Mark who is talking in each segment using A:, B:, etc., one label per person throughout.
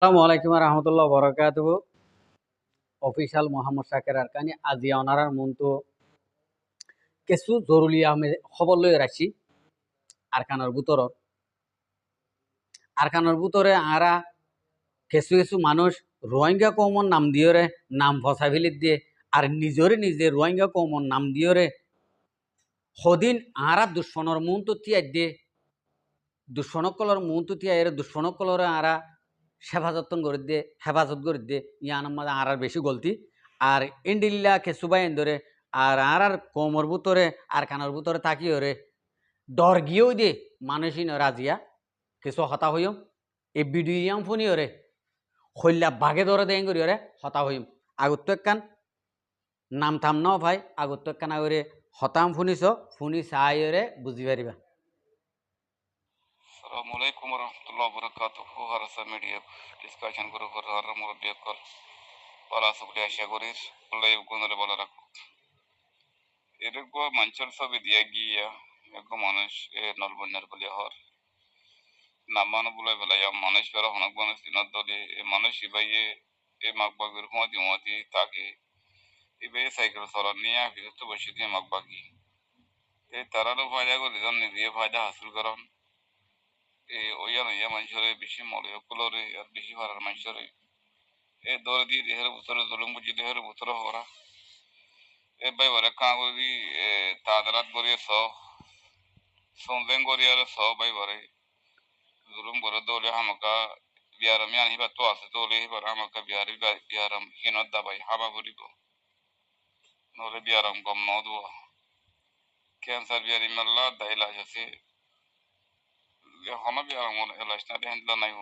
A: আসসালামু আলাইকুম রহমতুল্লাহ বরকাতুহু। অফিসিয়াল মোহাম্মদ শাকের আরকানি আজি অনারার মন্তু কিছু জরুরি আমি খবর লই রাখছি আরকানোর ভিতরে আরা কিছু কিছু মানুষ রোহিঙ্গা কৌমর নাম দিয়রে নাম ফসা ফেলি দিয়ে আর নিজে রোহিঙ্গা কৌমর নাম দিয়রে সদিন আরা দুশ্মনের মন্তু তিয়াই দিয়ে দুশ্মনকলর মন্তু তিয়াই দুশ্মনকলরে আরা হেফাজত করে দিয়ে ইয়ান মাঝে আর বেশি গলতি আর ইন্ডিল্লা কেসুবাই ধরে আর কোমর ভিতরে আর কানের ভিতরে তাকিয়ে রে ডর গিয়েও দিয়ে মানুষই রাজিয়া কিছু হতা হইম এই বিডিয়াম ফোনি রে হইলা বাঘে ধরে দেন করি রে হতা হইম আগত তো একখান নাম থাম ন ভাই আগত তো একখান আগরে হতাম ফুনি চাই রে বুঝি পারিবা।
B: আসসালামু আলাইকুম রহমতুল্লাহ বরকাতুহু হারাসা মিডিয়া ডিসকাশন গ্রুপ হর মুরব্বী কল বলা সুবলি আশা করিস আল্লাহ গুণরে বলা রাখো এরকম মঞ্চল ছবি দিয়া গিয়া এরকম মানুষ এ নলবন্যার বলি হর নামানো বলে বেলায় মানুষ বেরো হনক মানুষ দিনত দলে এ মানুষ ইবাইয়ে এ মাকবাগের হুমাতি তাকে ইবাইয়ে সাইকেল চলার নিয়ে বিরত বসে দিয়ে মাকবাগি এই তারারও ফায়দা করে নিজে ফায়দা হাসিল করেন ওইয়ান ইয়া মানুষরে বেশি মরে সকলরে আর বেশি ভাড়ার মানুষরে এ দৌড় দিয়ে দেহের ভিতরে জুলুম বুঝি দেহের ভিতরে হরা এ বাই বরে কাঁগরি তাদারাত গড়িয়ে সন্দেন গড়িয়ারে বাই বরে জুলুম বরে দৌড়ে হামাকা বিয়ারাম ইয়ান হিবা তো আছে দৌড়ে হিবার হামাকা বিয়ারাম হিনত দাবাই হাবা করিব নলে বিয়ারাম গম নদুয়া ক্যান্সার বিয়ারি মেল্লা দাইলাস আছে হন বিয়ারাম এলাস না দেহেন্দ্লা নাই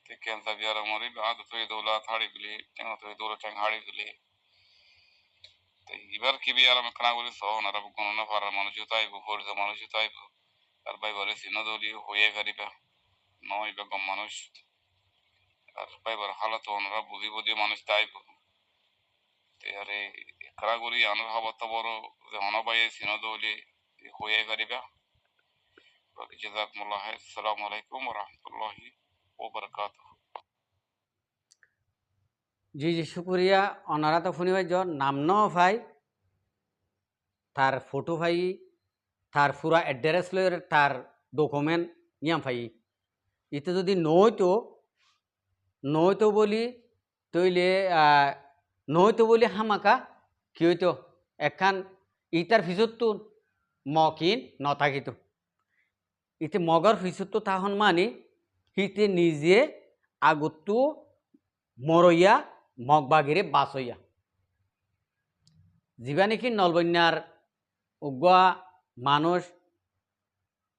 B: te kensa biara mori ba to toy dola thari gili tengo toy dola tang hari gili te ibar ki biara me kana guli so na rab kono na fara manush tai bu for za manush tai bu আর ভাই বলে সিনো দলি হয়ে গারিবা নয় বা কম মানুষ আর ভাই বলে হালাত ওনারা বুঝি বুঝি মানুষ তাই তে আরে করা করি আনার হবা তো বড় যে হনা ভাই সিনো দলি হয়ে গারিবা বাকি জাযাকুমুল্লাহ আসসালামু আলাইকুম ওয়া রাহমাতুল্লাহি ওয়া বারাকাতুহু।
A: জি জি শুক্রিয়া অনারা তো শুনি ভাই নাম ন ভাই তার ফটো ভাই তার পুরা অ্যাড্রেস লই তার ডকুমেন্ট নিয়াম ভাই ইতে যদি নইতো বলি তৈলে নইতো বলি হামাকা কি হইতো একখান ইটার ফিসত তো মকিন নথাকিত ইতে মগর ফিসত তো তাহন মানি হিতে নিজে আগতো মরইয়া মগবাগিরে বাসইয়া যিবা নাকি নলবন্যার উগুয়া মানুষ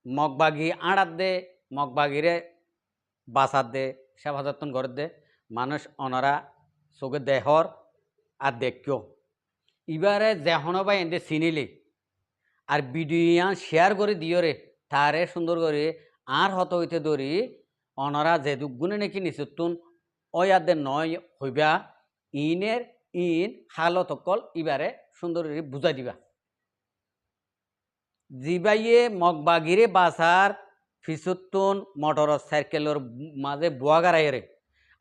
A: মগবাগি আড়াত দে মগবাগিরে বাসাত দে সেবা যত্ন করে দে মানুষ অনারা চোখে দেহর আর দেখিও এবারে যেহন বা এনে চিনিলি আর ভিডিও শেয়ার করে দিওরে তারে সুন্দর করে আর হত হইতে ধরি অনারা যে দুগুণে নাকি নিচুতুন ওয়াদের নয় হইবা ইনের ইন হালত অকল এবারে সুন্দর করে বুঝাই দিবা জিবাইয়ে মগবাগিরে বাসার ফিসুতুন মোটর সাইকেলের মাঝে বুয়া গাড়াইরে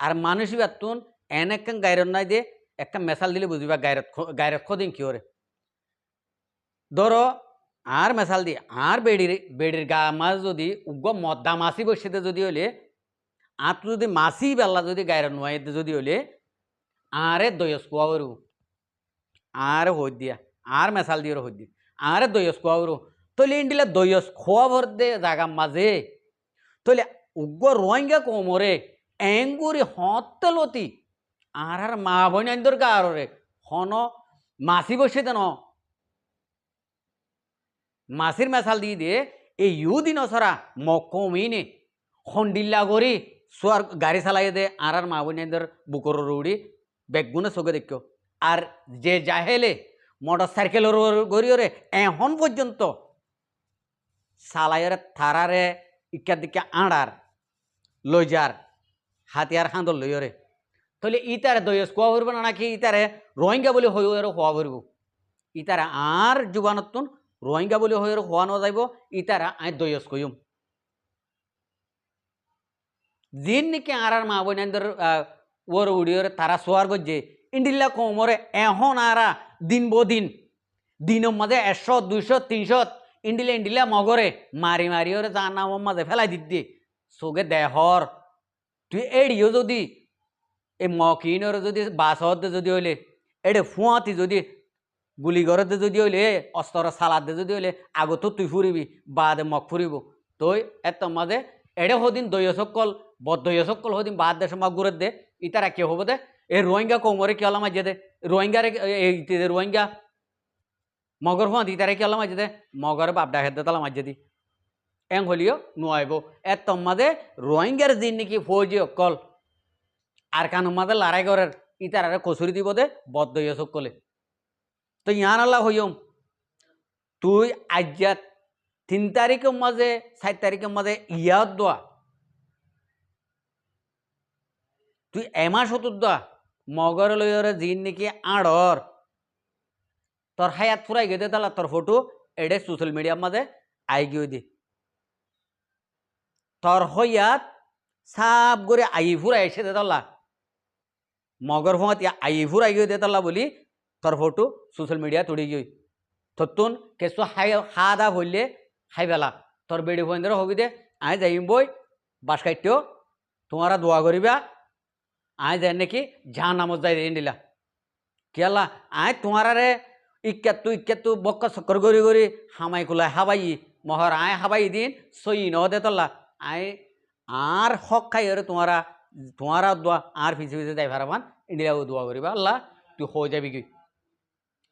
A: আর মানুষ বাতুন এন একখান গাইরত নাই দিয়ে একটা মেশাল দিলে বুঝিবা গাইরত খদিন কি ওরে ধরো আর মেশাল দি আর বেড়ির গা মাছ যদি উগ্র মদ্দা মাছি বসিতে যদি হলে আর যদি মাছি বেলা যদি গাইরত নোয়াইতে যদি হলে আরে দয়স কুয়াবরু আর হই দিয়া আর মেশাল দিয়ে হই দি আরে দয়স কুয়াবরু তলে ইন্ডিলা দয়স খোয়া ভর দে জাগা মাঝে তলে উগ্র রোহিঙ্গা কোমরে এঙ্গুরি হতলতি আর মা বোনদের গারে হন মাছি বসে দেন মাছির মেশাল দিয়ে দিয়ে এই দিন সরা মকমিনে হন্ডিল্লা করি সোয়ার গাড়ি চালাই দে আর মা বোনদের বুকর রুড়ি বেগুনে চোখে দেখ আর যে জাহেলে মোটর সাইকেলের গড়িওরে এখন পর্যন্ত চালাইরে থারারে ইকার দিকে আড়ার লইজার হাতিয়ার হাঁদর লইরে তাহলে ইতারে দয়স কোয়া ভরব না নাকি ইতারে রোহিঙ্গা বলে হয়ে হওয়া ভরব ইতারা আর যুবানতুন রোহিঙ্গা বলে হয়ে হওয়া ন যাইব ইতারা আই দয়স কইম জিন নাকি আর মা বোনের ওর উড়িওরে তারা সোয়ার গজ্জে ইন্ডিল্লা কোমরে এখন আরা দিন বদিন দিনের মাঝে 100 200 300 ইন্ডিলা মগরে মারি মারি ওরে যার নাম মাঝে ফেলাই দিদি চোখে দেহর তুই এড়িও যদি এই মকিনর যদি বাসতে যদি হইলে এড়ে ফুয়াতি যদি গুলিগরতে যদি হইলে অস্ত্র সালাদে যদি হইলে আগতো তুই ফুরিবি বাদে মগ ফুরিব তই এত মাঝে এড়ে হদিন দৈয় সকল বদয় সকল হদিন বাদ দেশ মগ গুড়ে দে ইতারা কে হবো দে এই রোহিঙ্গা কোমরে কি হলাম মাঝে দে রোহিঙ্গারে রোহিঙ্গা মগর ফুয়াতি ইতারে কি হলাম মাঝে দে মগরে বাপডা হেদে তালা মাঝে দি এং হলিও নুয়াইব এত মাঝে রোহিঙ্গার দিন নাকি ফৌজি অকল আর কানুর মাঝে লড়াই করার ইতারে কচুরি দিব দে বদয় সকলে তো ইয়ান আল্লাহ হইম তুই আজ্ঞা 3 তারিখের মাঝে 4 তারিখের মাঝে ইয়াদ দোয়া তুই এমাস হতুর দোয়া মগর লইরে জিন নাকি আড়র তোর হায়াত ফুরাই গেদে তালা তোর ফটো এডে সোশ্যাল মিডিয়ার মাঝে আই গিয়ে দি তোর হইয়াত সাপ করে আই ফুরাই এসে দে তাল্লা মগর ফোঁত আই ফুরাই গিয়ে দে তাল্লা বলি তোর ফটো সোশ্যাল মিডিয়া তুড়ি গই ততুন কেসু হা দা হইলে হাই বেলা তোর বেড়ি ফোন হবি দে আয় যাইম বই বাস কাটতেও তোমারা দোয়া করিবা আয় যাই নাকি ঝা নামত যাই দিলা কেলা আয় তোমারে ইক্কাতু বক্কা চক্কর গড়ি গড়ি হামাই কুলাই হাবাই মহর আয় হাবাই দিন সই ন দে তল্লা আয় আর হক খাই ওরে তোমারা দোয়া আর পিছে পিছে যাই ভারামান ইন্ডিয়া দোয়া করিবা আল্লাহ তুই হয়ে যাবি কি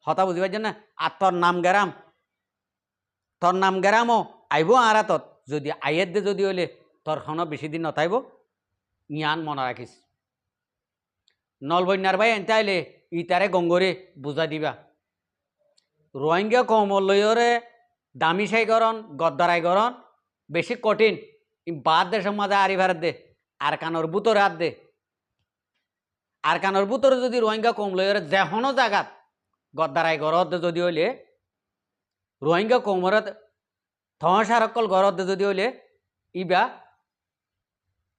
A: হতা বুঝিবার জন্য আর তোর নাম গেরামও আইব আর তত যদি আইয়ের দে যদি হইলে তোর খানো বেশি দিন নথাইব ইয়ান মনে রাখিস নলবন্যার ভাই এনতে আইলে ইতারে গঙ্গরে বুঝা দিবা রোহিঙ্গা কমলয়রে দামি সাইকরণ গদ্দারাইকরণ বেশি কঠিন বাদ দেশের মাঝে আরি ভারত দে আর কানোর বুতরে হাত দে আর কানোর বুতরে যদি রোহিঙ্গা কমলয়রে যেহনো জাগাত গদ্দারাই গরদ যদি হইলে রোহিঙ্গা কোমরত থসারকল গরদ যদি হইলে ইবা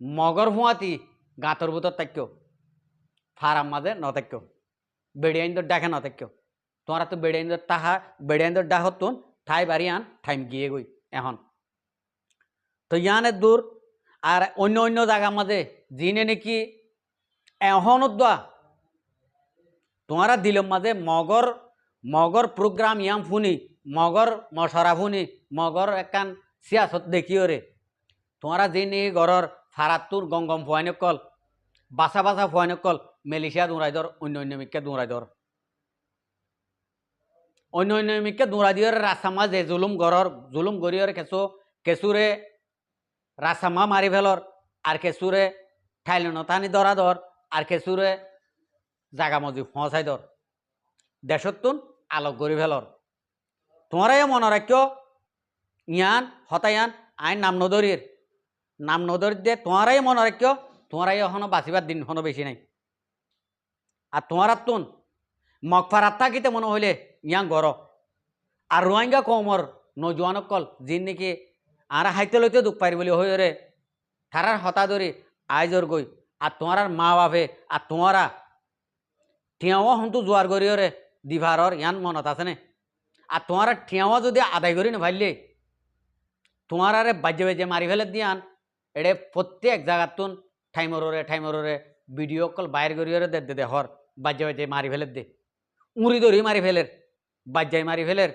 A: মগর ফুয়াতি গাঁতর বুতর থাক্য ফারাম মাঝে নথাক্য বেড়িয়াইন্দর ডাকে নথাক্য তোমরা তো বেড়িয়াইন্দর ডাহতুন ঠাই বাড়ি আন ঠাইম গিয়ে গই এখন তো ইয়ানের দূর আর অন্য জায়গার মাঝে জিনে নাকি এখনো দোয়া তোমারা দিলম মাঝে মগর প্রোগ্রাম ইয়াম ফুনি মগর মশরা ফুনি মগর একান সিয়াসত দেখিও রে তোমারা যিনি ঘরের ফারাতুর গঙ্গম ফুয়াইনে কল বাসা ফুয়াইনে কল মেলিশিয়া দৌড়াই ধর অন্য মিক্কে দৌড়াই ধর অন্য মিক্কে দৌড়াই দিয়ে রাস্তামা যে জুলুম গরিয়র কেঁচুরে রাস্তামা মারি ফেলর আর কেঁচুরে ঠাইলে নতানি ধরা ধর আর কেঁচুরে জাগা মজি ফসাই ধর দেশতুন আলোক গড়ি ফেলর তোমারাই মনে রাখ্য ইয়ান হতায়ান আইন নাম নদরির দিয়ে তোমারাই মনে রাখ্য তোমারাই এখনো বাঁচিবার দিন এখনো বেশি নাই আর তোমার তুন মগফারাত থাকিতে মনে হইলে ইয়াং গর আর রোহিঙ্গা কমর নজওয়ানকল যিন নাকি আর হাইতে লইতে দুঃখ পারি বলে হই রে তারার হতা ধরি আইজর গই আর তোমার মা বাপে আর তোমারা ঠিয়াও হন্তু জোয়ার গরিয়রে দিভারর ইয়ান মনত আছে নে আর তোমার ঠিয়াও যদি আদায় করি না ভাইলে তোমার আরে বাজে মারি ফেলে দিয়ান এড়ে প্রত্যেক জায়গাতুন ঠাইমরে ভিডিও কল বাইর করিয়রে দে হর বাজে মারি ফেলে দে উড়ি ধরি মারি ফেলের বাজ্যাই মারি ফেলের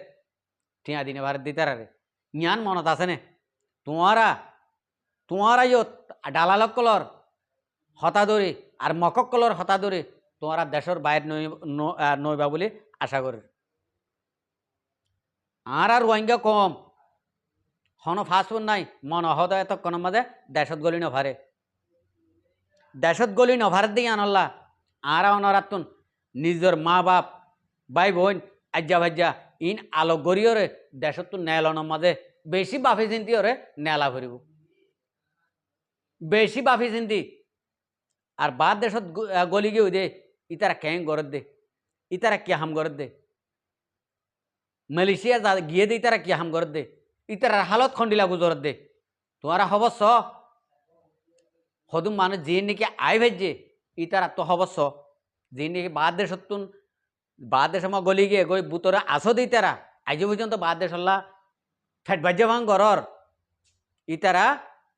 A: ঠিয়া দিনে ভারত দিতার আরে ইয়ান মনত আছে নে তোমারা ডালালক কলর হতা ধরি আর মকক কলর হতা ধরি তোমারা দেশের বাইর নইবা বলে আশা করি আর রোহিঙ্গা কম হন ফাঁসফুন নাই মন হত এতক্ষণের মাঝে দেশত গলি নভারে দিয়ে আনল্লা আর অনরাতুন নিজের মা বাপ ভাই বোন আজ্জা ভাজ্জা ইন আলোক গড়িয়রে দেশত নেলনের মাঝে বেশি বাফি চিন্তি ওরে নেলা ভরিব বেশি বাফি চিন্তি আর বাদ দেশত গলি গিয়ে দে ইতারা ক্যাং গরত দে ইতারা কি হাম গরত দে মালয়েশিয়া গিয়ে দে ইতারা কি হাম গরত দে ইতারার হালত খন্ডিলা গুজরত দে তোমারা হদুম মানুষ যে নাকি আই ভেজে ইতারা তো হবস্য যে নাকি বাদ দেশতুন বাদ দেশ আমার গলি গিয়ে গই বুতরে আসো দিই তারা আজ পর্যন্ত বাদ দেশ হল্লা ফেট বাজ্যে ভাঙ গরর ইতারা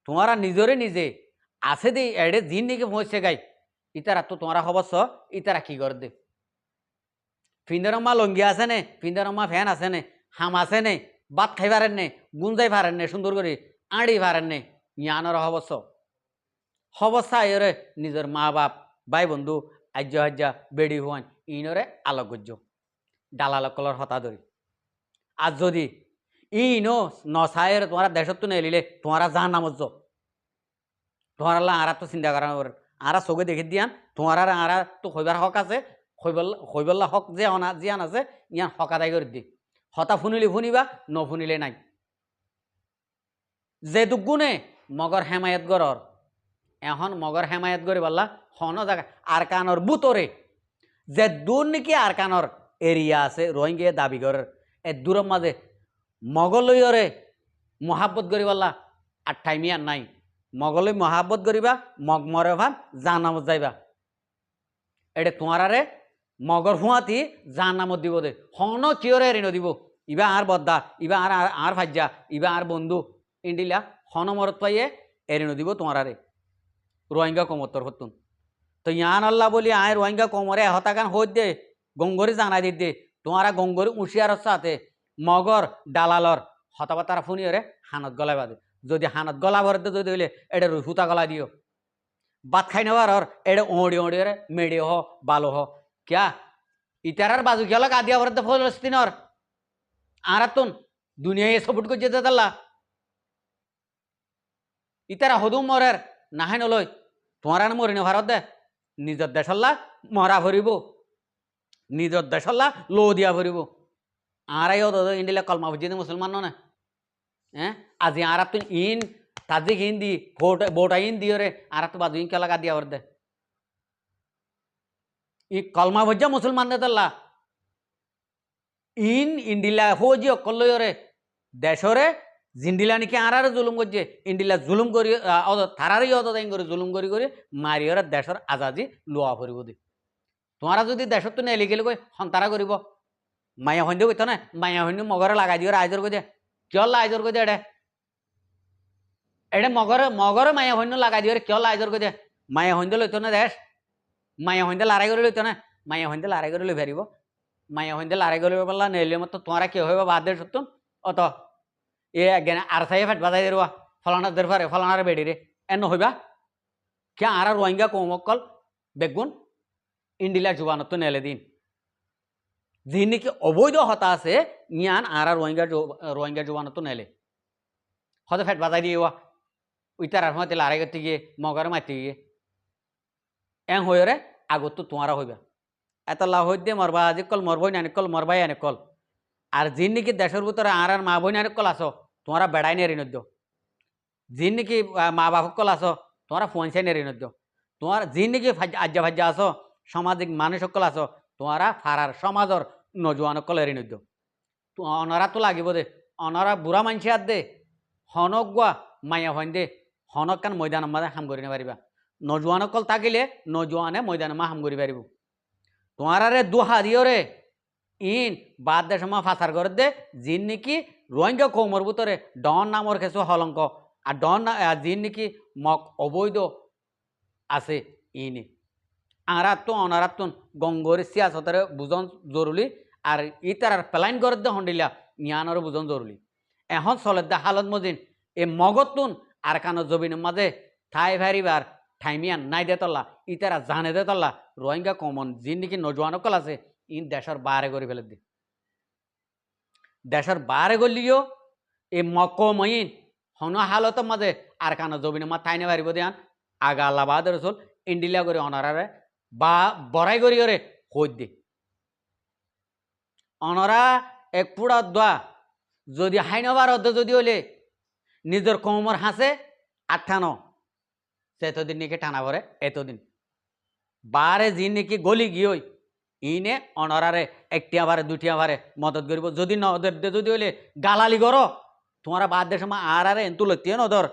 A: তোমারা নিজরে নিজে আছে দি এড়ে জিন নাকি পৌঁছে গাই ইতারা তো তোমারা হবস্য ইতারা কি কর দে ফিন্দারম্মা লঙ্গি আছে নে ফিন্দারম্মা ফ্যান আছে নে হাম আছে নে ভাত খাই পারেন নে গুঞ্জাই পারেন নে সুন্দর করে আড়ি পারেন নে ইয়ানর হবস্য হবস্থা এরে নিজের মা বাপ ভাই বন্ধু আজ্য হাজ্যা বেড়ি হুয়ান ইনরে আলোকজ্য ডালালকলর হতা ধরি আর যদি ইনো নসায়ের তোমার দেশত তো নেলিলে তোমারা জাহান নামজ্য তোমার আরা তো চিন্তা করা আরা চোখে দেখে দিয়ান তোমার আরা তো হইবার হক আছে হইবল্লা হক যে অনা জিয়ান আছে ইয়ান হক আদায় করে দি হতা ফুনিলে ফুনিবা নফুনিলে নাই যে দুগুণে মগর হেমায়ত গরর এখন মগর হেমায়ত করে বললা হন জায়গা আরকানর বুতরে যে দূর নাকি আরকানর এরিয়া আছে রোহিঙ্গা দাবি করে এ দূরের মাঝে মগলইরে মহাব্বত করি বললা আর টাইমিয়ার নাই মগলই মহাব্বত করিবা মগ মরে ভান জাহান্নামত যাইবা এটা তোমারে মগর হুঁয়াতি জাহান্নামত দিব দে হন কিয়রে ঋণ দিব ইবা আর বদ্দা ইবা আর আর ভাজ্যা ইবা আর বন্ধু ইন্ডিলা হন মরত পাইয়ে এরিণ দিব তোমারে রোহিঙ্গা কমতর হতুন তো ইয়ান আল্লাহ বলি আয় রোহিঙ্গা কমরে হতাকান হইত দে গঙ্গরি জানাই দিত দে তোমারা গঙ্গরি উঁশিয়ার সাথে মগর ডালালর হতাবাতারা ফুনিয়রে হানত গলাই বাদে যদি হানত গলা ভরতে যদি হইলে এটা হুতা গলা দিও ভাত খাই নেওয়ার হর এটা ওড়ি ওড়িয়ে মেড়ে হ বালো হ ক্যা ইতারার বাজু গেল আদিয়া ভরতে ফলস্তিনর আরাতুন দুনিয়া সপোর্ট করে যেতে তাল্লা ইতারা হদুম মরের নাহাই নলই তোমার মরিনে ভারত দে নিজের দেশল্লা মরা ভরিব নিজের দেশল্লা লো দিয়া ভরিব আরাই ইন্ডিলা কলমা বুঝিয়ে মুসলমান না হ্যাঁ আজি আর তুই ইন তাজিক হিন্দি বোটা ইন দিও রে আর তো বাজু ইন কেলা দিয়া দে ই কলমা ভজ্জা মুসলমান দে তাল্লা ইন ইন্ডিলা হো জি অকল রে দেশরে জিন্ডিলা নাকি আর জুলুম করছে ইন্ডিলা জুলুম করি থারারই অত তাই করে জুলুম করি করে মারিওর দেশের আজাদি লোয়া ভরিব দি তোমারা যদি দেশত তো নেলি গেলে কই সন্তারা করিব মায়া হইন্দে কইত না মায়া হইন্দে মগরে লাগাই দিও আইজর কই দে কিয়ল্লা আইজর কই দে এটা মগরে মায়া হইন্দ লাগাই দিও কিয়ল্লা আইজর কই দে মায়া হইন্দে লইত না দেশ মায়া হইন্দে লড়াই করে লইত না মায়া হইন্দে লড়াই করে লই ফেরিব মায়া হইন্দে লড়াই করে পারলা নেলে মতো তোমারা কি হইব বাদ দে সত্যন অত এ জ্ঞান আর সাই ফেট বাজাই দেবা ফলানার দের ফারে ফলানার বেড়ি রে এন হইবা কে আর রোহিঙ্গা কমকল বেগুন ইন্ডিলা জুবানত নেলে দিন যে নাকি অবৈধ হতা আছে ইয়ান আর রোহিঙ্গা জুবানত নেলে হয়তো ফেট বাজাই দিয়ে উইতার আর সময় লড়াই করতে গিয়ে মগরে মারতে গিয়ে এং হয়ে রে আগত তো তোমারা হইবা এত লাভ হই দিয়ে মরবা আজি কল মরবই না কল মরবাই আনে কল আর যিন নাকি দেশের ভিতরে আর মা বই না কল আসো তোমরা বেড়াই নেরি নদ্য যিন নাকি মা বাপ কল আসো তোমরা ফোনসাই নেরি নদ্য তোমার যিন নাকি আজ্জা ভাজ্যা আসো সামাজিক মানুষ সকল আসো তোমরা ফারার সমাজর নজওয়ান কল এরি নদ্য অনারা তো লাগিব দে অনারা বুড়া মানসি আর দে হনক গুয়া মায়া হইন দে হনক কান ময়দান মাঝে হাম করি পারিবা নজওয়ান কল থাকিলে নজওয়ানে ময়দান মা হাম করি পারিব তোমারে দুহা দিও রে ইন বাদ দে সময় ফাঁসার করে দে যিন নাকি রোহিঙ্গা কৌমর ভিতরে ডন নামর কিছু হলঙ্ক আর ডন যিন নাকি মক অবৈধ আছে ইনি আরাত্তন অনারাত্তন গঙ্গর সিয়াসতের বুঝন জরুরি আর ইতার প্লাইন করে দে হন্ডিলা ইয়ানোর বুঝন জরুরি এখন চলে দে হালত মজিন এ মগতুন আর কানো জবিনের মাঝে ঠাই ভারিবার ঠাইমিয়ান নাই দে তল্লা ইতারা জানে দে তল্লা রোহিঙ্গা কমন যিন নাকি নজওয়ানকল আছে ইন দেশের বারে করে ফেলে দি দেশের বারে গলিও এই মকমইন হন হালতের মাঝে আর কানো জবিনের মা ঠাইনে পারিব দিয়ান আগা আল্লাহ বাহাদুর রসুল ইন্ডিলা করে অনারারে বা বড়াই করি করে হই দে অনরা এক পুরা দোয়া যদি হাইনবার অর্ধ যদি হলে নিজের কমর হাসে আঠানো সেতদিন নাকি টানা ভরে এতদিন বারে যিন নাকি গলি গিয়ে ইনে অনরারে একটি আবারে দুটি আবারে মদত করিব যদি নদর যদি হইলে গালালি করো তোমরা বাদ দেশ আর এন্তু লইতে নদর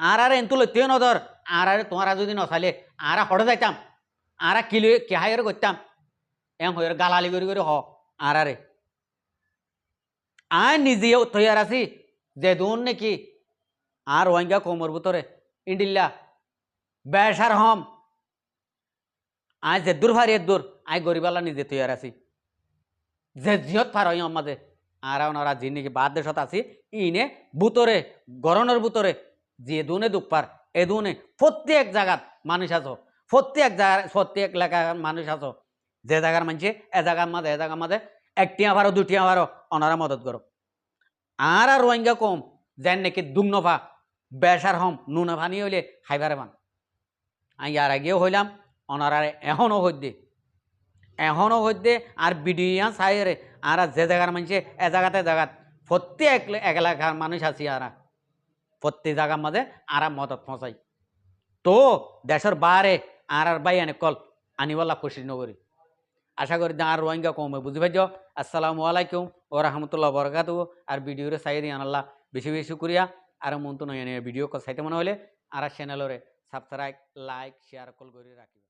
A: আর এন্তু লইতেও নদর আর তোমারা যদি নচালে আর হড়ে যাইতাম আর কিলো কেহাইয়ের করতাম এম হয়ে গালালি করে হ আরে আয় নিজেও তৈয়ার আছি যে দুন নাকি আর ওয়াঙ্গা কোমর ভিতরে ইন্ডিল্লা বেসার হম আয় যে দূর ভারি দূর আয় গরিবালা নিজে তৈয়ার আছি যে জিহত ফার হয় মাঝে আর ওনারা যে নাকি বাদ দেশত আছি ইনে বুতরে গরনের বুতরে যে দুনে দুঃখ পার এ দুনে প্রত্যেক জায়গাত মানুষ আছো প্রত্যেক জায়গার প্রত্যেক এলাকার মানুষ আছো যে জায়গার মানছে এ জায়গার মাঝে একটিয়া ভারো দুটিয়া ভারো ওনারা মদত করো আর রোহিঙ্গা কম যেন নাকি দুগ্নফা বেসার হম নুনা ফানি হইলে খাইবারে মান আমি আর আগেও হইলাম ওনারা এখনও হইতে আর বিডিয়া সাইরে আর যে জায়গার মানুষে এ জায়গাত প্রত্যেক এলাকার মানুষ আছি আর প্রত্যেক জায়গার মাঝে আর মদত পৌঁছাই তো দেশের বারে আর বাই এনে কল আনিবলা খুশি নগরী আশা করি আর রোহিঙ্গা কমে বুঝি পাইছ। আসসালামু আলাইকুম ও রহমতুল্লাহ বরকাতু আর ভিডিওরে চাই দিয়ে আনাল্লাহ বেশি বেশি করিয়া আর মন তো নয় ভিডিও চাইতে মনে হলে আর চ্যানেলরে সাবস্ক্রাইব লাইক শেয়ার কল করে রাখি।